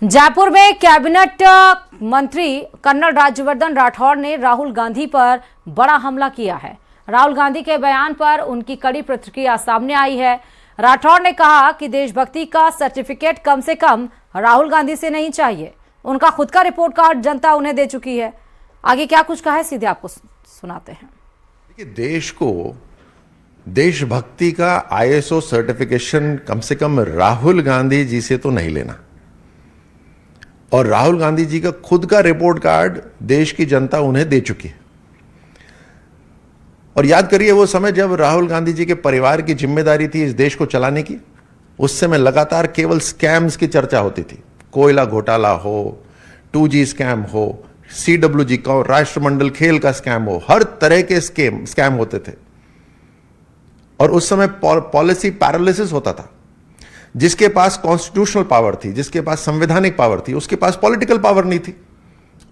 जयपुर में कैबिनेट मंत्री कर्नल राज्यवर्धन राठौड़ ने राहुल गांधी पर बड़ा हमला किया है। राहुल गांधी के बयान पर उनकी कड़ी प्रतिक्रिया सामने आई है। राठौड़ ने कहा कि देशभक्ति का सर्टिफिकेट कम से कम राहुल गांधी से नहीं चाहिए, उनका खुद का रिपोर्ट कार्ड जनता उन्हें दे चुकी है। आगे क्या कुछ कहा है, सीधे आपको सुनाते हैं। देखिए, देश को देशभक्ति का ISO सर्टिफिकेशन कम से कम राहुल गांधी जी से तो नहीं लेना, और राहुल गांधी जी का खुद का रिपोर्ट कार्ड देश की जनता उन्हें दे चुकी है। और याद करिए वो समय जब राहुल गांधी जी के परिवार की जिम्मेदारी थी इस देश को चलाने की, उस समय लगातार केवल स्कैम्स की चर्चा होती थी। कोयला घोटाला हो, 2G स्कैम हो, CWG का राष्ट्रमंडल खेल का स्कैम हो, हर तरह के स्कैम होते थे। और उस समय पॉलिसी पैरालिसिस होता था। जिसके पास कॉन्स्टिट्यूशनल पावर थी, जिसके पास संवैधानिक पावर थी, उसके पास पॉलिटिकल पावर नहीं थी,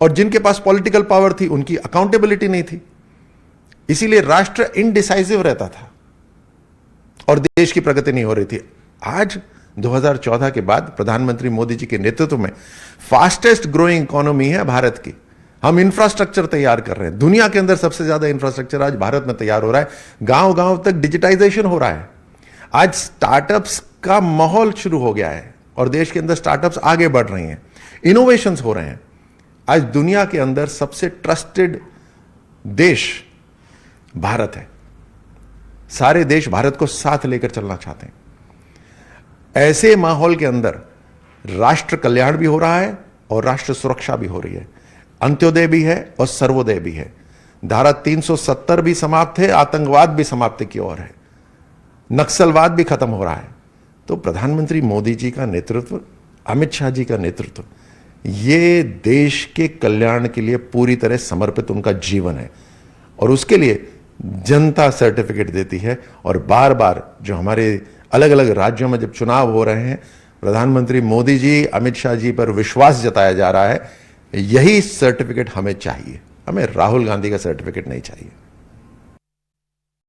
और जिनके पास पॉलिटिकल पावर थी उनकी अकाउंटेबिलिटी नहीं थी। इसीलिए राष्ट्र इनडिसाइसिव रहता था और देश की प्रगति नहीं हो रही थी। आज 2014 के बाद प्रधानमंत्री मोदी जी के नेतृत्व में फास्टेस्ट ग्रोइंग इकोनॉमी है भारत की। हम इंफ्रास्ट्रक्चर तैयार कर रहे हैं, दुनिया के अंदर सबसे ज्यादा इंफ्रास्ट्रक्चर आज भारत में तैयार हो रहा है। गांव गांव तक डिजिटाइजेशन हो रहा है। आज स्टार्टअप्स का माहौल शुरू हो गया है और देश के अंदर स्टार्टअप्स आगे बढ़ रही हैं, इनोवेशंस हो रहे हैं। आज दुनिया के अंदर सबसे ट्रस्टेड देश भारत है। सारे देश भारत को साथ लेकर चलना चाहते हैं। ऐसे माहौल के अंदर राष्ट्र कल्याण भी हो रहा है और राष्ट्र सुरक्षा भी हो रही है। अंत्योदय भी है और सर्वोदय भी है। धारा 370 भी समाप्त है, आतंकवाद भी समाप्ति की ओर है, नक्सलवाद भी खत्म हो रहा है। तो प्रधानमंत्री मोदी जी का नेतृत्व, अमित शाह जी का नेतृत्व, ये देश के कल्याण के लिए पूरी तरह समर्पित उनका जीवन है। और उसके लिए जनता सर्टिफिकेट देती है। और बार बार जो हमारे अलग अलग राज्यों में जब चुनाव हो रहे हैं, प्रधानमंत्री मोदी जी, अमित शाह जी पर विश्वास जताया जा रहा है। यही सर्टिफिकेट हमें चाहिए, हमें राहुल गांधी का सर्टिफिकेट नहीं चाहिए।